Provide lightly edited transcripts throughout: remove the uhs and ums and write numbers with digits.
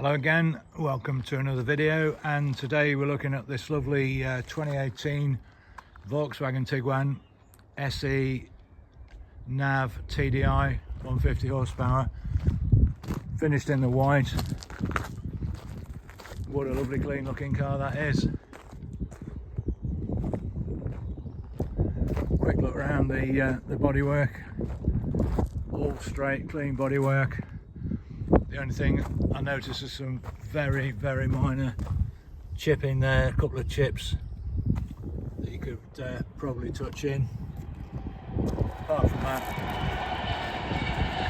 Hello again, welcome to another video, and today we're looking at this lovely 2018 Volkswagen Tiguan SE nav TDI 150 horsepower, finished in the white. What a lovely clean looking car that is. Quick look around the bodywork, all straight clean bodywork. The only thing I noticed is some very minor chipping there, a couple of chips that you could probably touch in. Apart from that,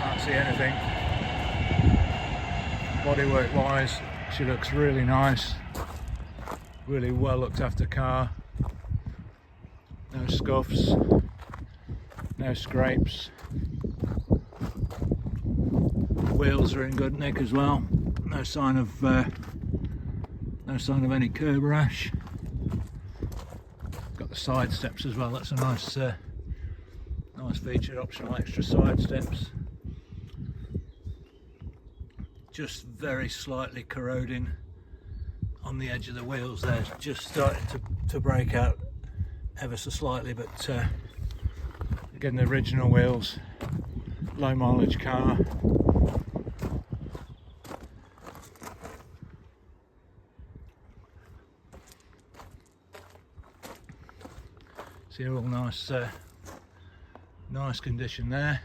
can't see anything. Bodywork wise, she looks really nice, really well looked after car. No scuffs, no scrapes. Wheels are in good nick as well. No sign of any curb rash. Got the side steps as well. That's a nice feature, optional extra side steps. Just very slightly corroding on the edge of the wheels there. Just starting to break out ever so slightly, but again, the original wheels, low mileage car. See, all nice, nice condition there.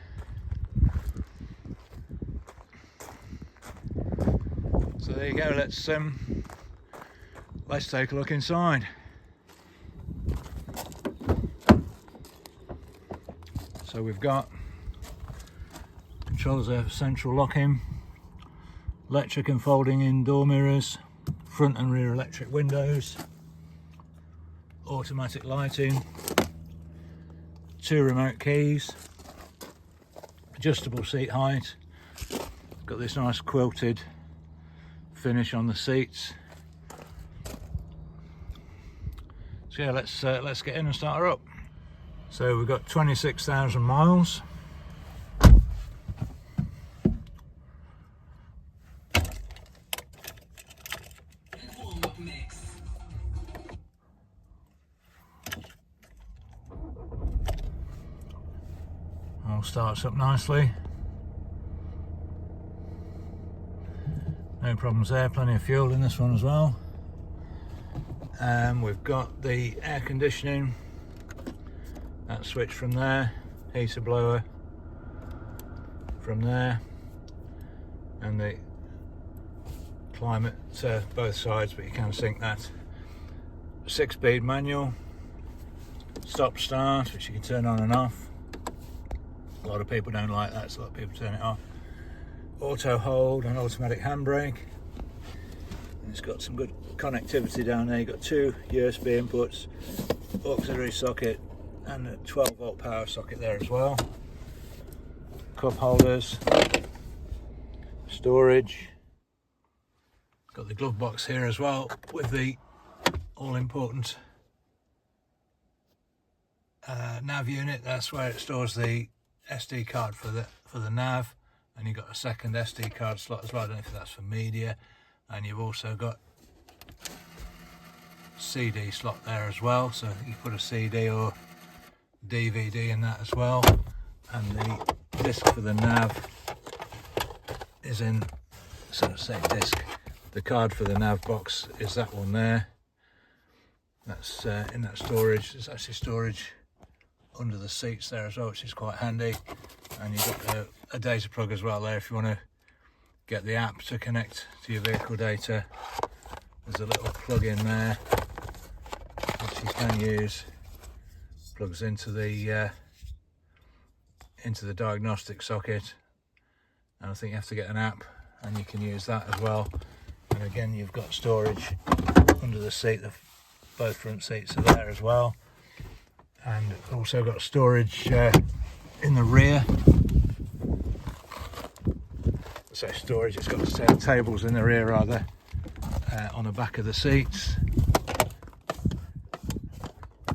So there you go. Let's take a look inside. So we've got controls there for central locking, electric and folding in door mirrors, front and rear electric windows, automatic lighting, 2 remote keys, adjustable seat height, got this nice quilted finish on the seats. So yeah, let's get in and start her up. So we've got 26,000 miles. All starts up nicely. No problems there, plenty of fuel in this one as well. We've got the air conditioning, that switch from there, heater blower from there, and the climate both sides, but you can sync that. 6-speed manual, stop start, which you can turn on and off. A lot of people don't like that, so a lot of people turn it off. Auto hold and automatic handbrake. And it's got some good connectivity down there. You've got 2 USB inputs, auxiliary socket, and a 12-volt power socket there as well. Cup holders, storage. Got the glove box here as well with the all-important nav unit. That's where it stores the SD card for the nav, and you've got a second SD card slot as well. I don't know if that's for media, and you've also got CD slot there as well, so you put a CD or DVD in that as well. And the disc for the nav is in, so to say, disc. The card for the nav box is that one there. That's in that storage. There's actually storage under the seats there as well, which is quite handy. And you've got a data plug as well there if you want to get the app to connect to your vehicle data. There's a little plug in there which you can use, plugs into the diagnostic socket, and I think you have to get an app, and you can use that as well. And again, you've got storage under the seat. Both front seats are there as well. And also got storage in the rear. So storage, it's got tables in the rear rather, on the back of the seats,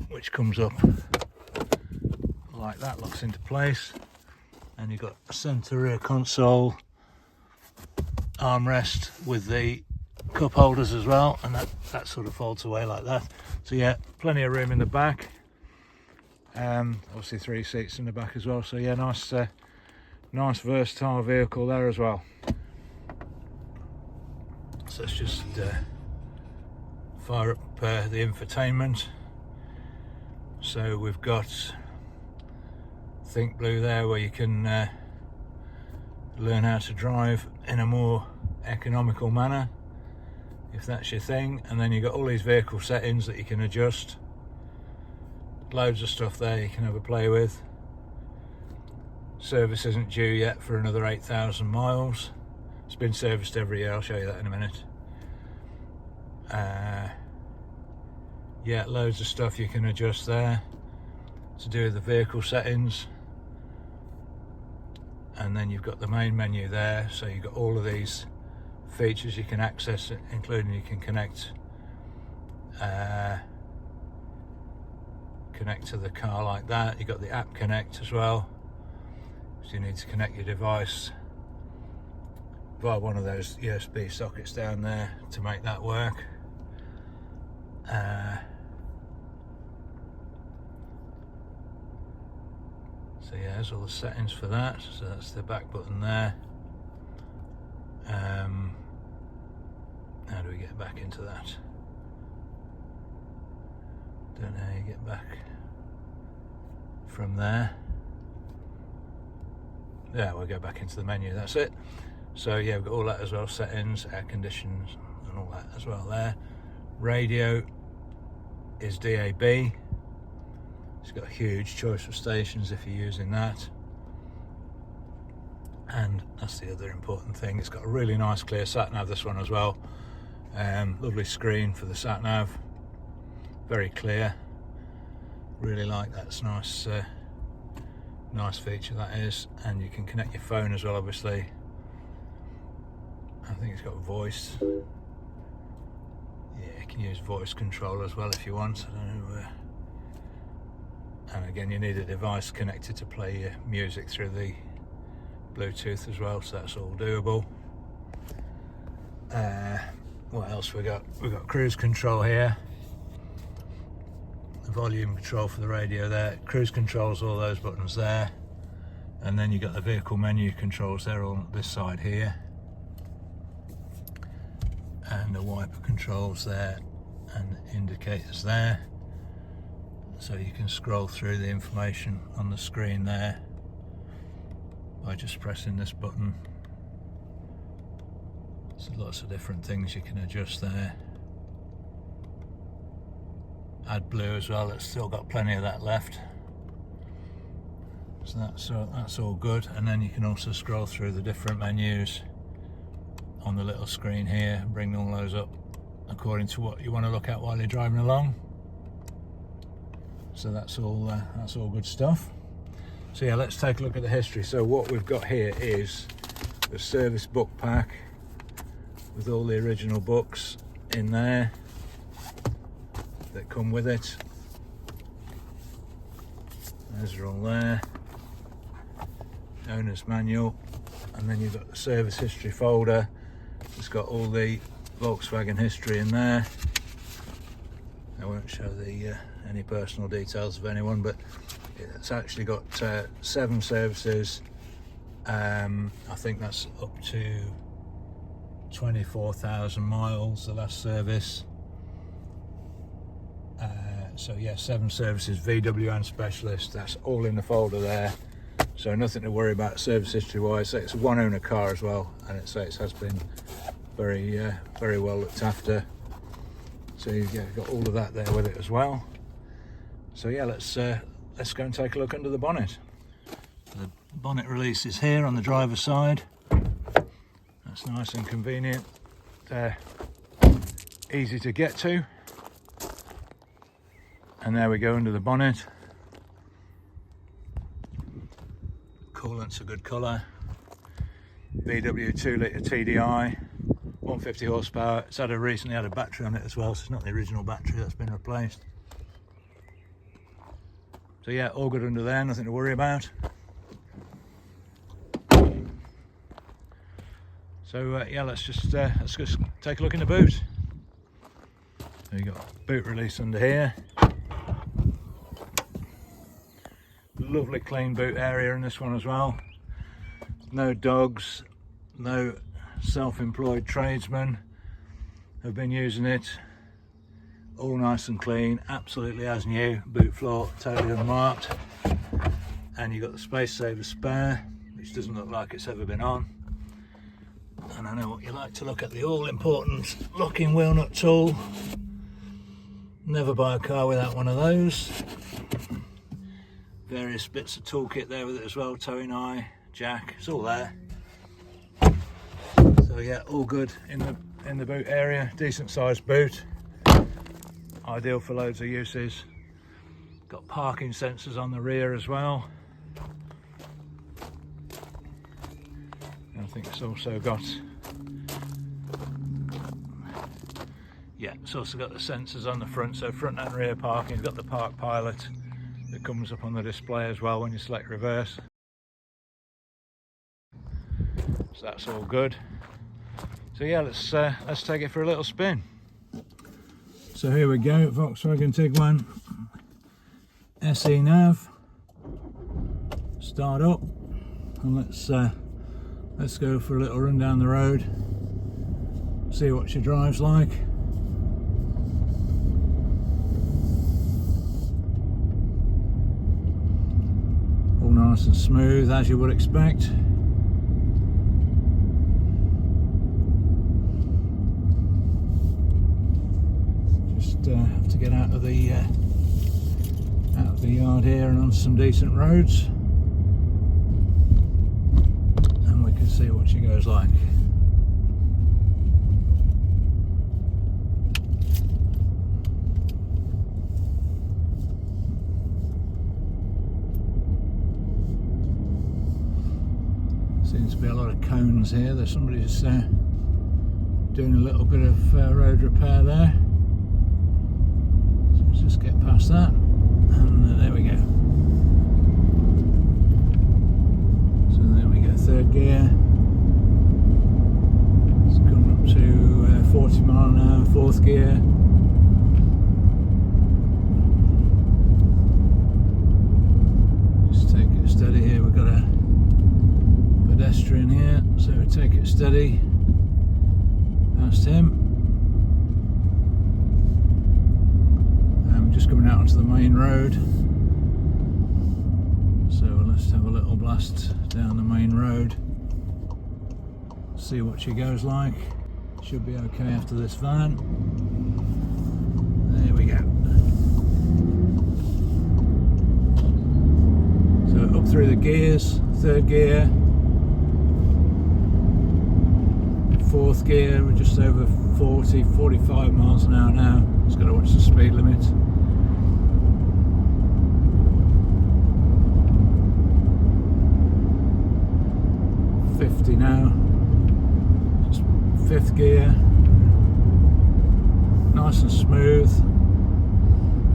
which comes up like that, locks into place. And you've got a centre rear console, armrest with the cup holders as well, and that sort of folds away like that. So yeah, plenty of room in the back. Obviously 3 seats in the back as well, so yeah, nice versatile vehicle there as well. So let's just fire up the infotainment. So we've got Think Blue there, where you can learn how to drive in a more economical manner, if that's your thing. And then you've got all these vehicle settings that you can adjust. Loads of stuff there you can have a play with. Service isn't due yet for another 8,000 miles. It's been serviced every year, I'll show you that in a minute. Yeah, loads of stuff you can adjust there to do with the vehicle settings. And then you've got the main menu there, so you've got all of these features you can access, including you can connect to the car like that. You've got the app connect as well, so you need to connect your device via one of those USB sockets down there to make that work. So yeah, there's all the settings for that. So that's the back button there. How do we get back into that? Don't know how you get back from there. Yeah, we'll go back into the menu, that's it. So yeah, we've got all that as well, settings, air conditions and all that as well there. Radio is DAB. It's got a huge choice of stations if you're using that. And that's the other important thing, it's got a really nice clear sat-nav, this one as well. Lovely screen for the sat-nav, very clear. Really like that, it's nice, nice feature that is. And you can connect your phone as well, obviously. I think it's got voice. Yeah, you can use voice control as well if you want. I don't know. And again, you need a device connected to play your music through the Bluetooth as well, so that's all doable. What else we got? We've got cruise control here, the volume control for the radio there, cruise controls, all those buttons there, and then you've got the vehicle menu controls there on this side here, and the wiper controls there, and indicators there. So you can scroll through the information on the screen there by just pressing this button. So lots of different things you can adjust there. AdBlue as well, it's still got plenty of that left. So that's all good. And then you can also scroll through the different menus on the little screen here, bring all those up according to what you want to look at while you're driving along. So that's all good stuff. So yeah, let's take a look at the history. So what we've got here is the service book pack with all the original books in there that come with it. Those are all there. Owner's manual, and then you've got the service history folder. It's got all the Volkswagen history in there. I won't show the any personal details of anyone, but it's actually got 7 services. I think that's up to 24,000 miles, the last service. So yeah, 7 services, VW and specialist. That's all in the folder there. So nothing to worry about service history wise. It's a 1-owner car as well, and it has been very well looked after. So you've got all of that there with it as well. So yeah, let's go and take a look under the bonnet. The bonnet release is here on the driver's side. That's nice and convenient. Easy to get to. And there we go under the bonnet. Coolant's a good colour. VW 2-litre TDI, 150 horsepower. It's recently had a battery on it as well, so it's not the original battery that's been replaced. So yeah, all good under there, nothing to worry about. So yeah, let's just take a look in the boot. So you got boot release under here. Lovely clean boot area in this one as well. No dogs, no self-employed tradesmen have been using it. All nice and clean, absolutely as new. Boot floor totally unmarked, and you've got the space saver spare, which doesn't look like it's ever been on. And I know what you like to look at, the all-important locking wheel nut tool. Never buy a car without one of those. Various bits of toolkit there with it as well, towing eye, jack, it's all there. So yeah, all good in the boot area. Decent sized boot, ideal for loads of uses. Got parking sensors on the rear as well. And I think it's also got, yeah, it's also got the sensors on the front, so front and rear parking. It's got the park pilot that comes up on the display as well when you select reverse. So that's all good. So yeah, let's take it for a little spin. So here we go, Volkswagen Tiguan SE nav. Start up, and let's go for a little run down the road. See what she drives like. All nice and smooth as you would expect. Have to get out of the yard here and on some decent roads, and we can see what she goes like. Seems to be a lot of cones here. There's somebody's doing a little bit of road repair there. Just get past that, and there we go. So there we go, third gear. It's coming up to 40 mile an hour, fourth gear. Just take it steady here. We've got a pedestrian here, so we take it steady past him. Just coming out onto the main road, so let's have a little blast down the main road, see what she goes like. Should be okay after this van. There we go. So up through the gears, third gear, fourth gear, we're just over 45 miles an hour now. Just got to watch the speed limit. Now, just fifth gear, nice and smooth,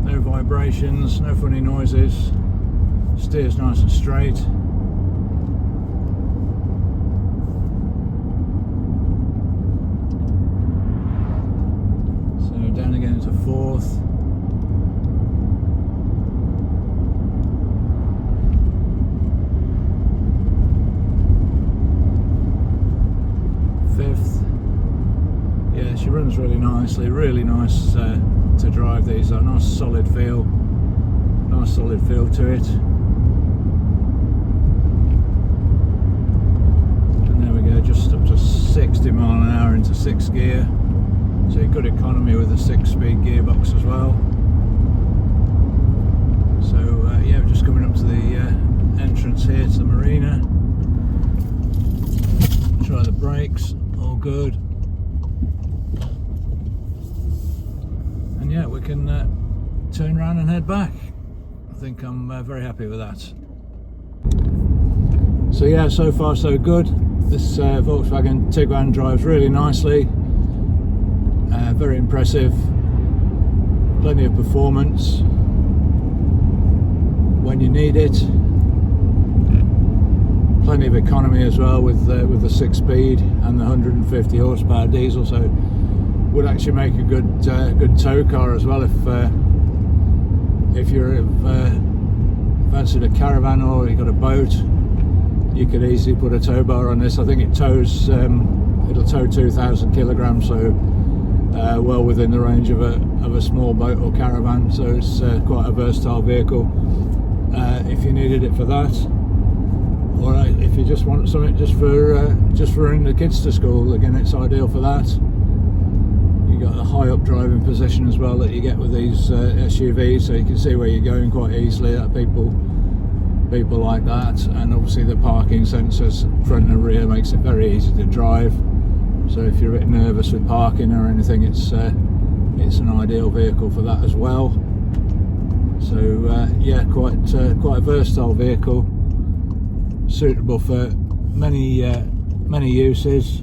no vibrations, no funny noises, steers nice and straight. So down again into fourth. She runs really nicely, really nice to drive. These are nice solid feel to it. And there we go, just up to 60 mile an hour into sixth gear. So good economy with a 6-speed gearbox as well. So yeah, we're just coming up to the entrance here to the marina. Try the brakes, all good. And yeah, we can turn around and head back. I think I'm very happy with that. So yeah, so far so good. This Volkswagen Tiguan drives really nicely. Very impressive. Plenty of performance when you need it. plenty of economy as well with the 6-speed and the 150 horsepower diesel, so would actually make a good tow car as well if you're fancied a caravan or you've got a boat. You could easily put a tow bar on this. I think it tows it'll tow 2,000 kilograms, so well within the range of a small boat or caravan, so it's quite a versatile vehicle if you needed it for that, or if you just want something just for running the kids to school. Again, it's ideal for that. You got a high up driving position as well that you get with these SUVs, so you can see where you're going quite easily. That people like that, and obviously the parking sensors front and rear makes it very easy to drive. So if you're a bit nervous with parking or anything, it's an ideal vehicle for that as well. So yeah, quite a versatile vehicle, suitable for many uses.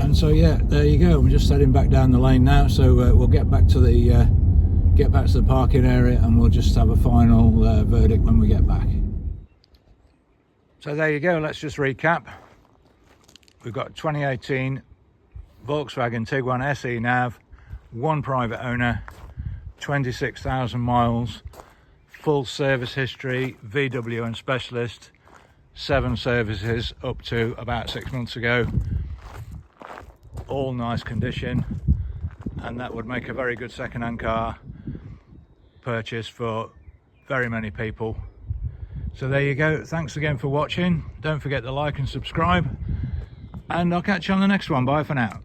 And so yeah, there you go. I'm just heading back down the lane now, so we'll get back to the parking area, and we'll just have a final verdict when we get back. So there you go, let's just recap. We've got 2018 Volkswagen Tiguan SE nav, one private owner, 26,000 miles, full service history, VW and specialist, 7 services up to about 6 months ago, all nice condition, and that would make a very good second-hand car purchase for very many people. So there you go, thanks again for watching. Don't forget to like and subscribe, and I'll catch you on the next one. Bye for now.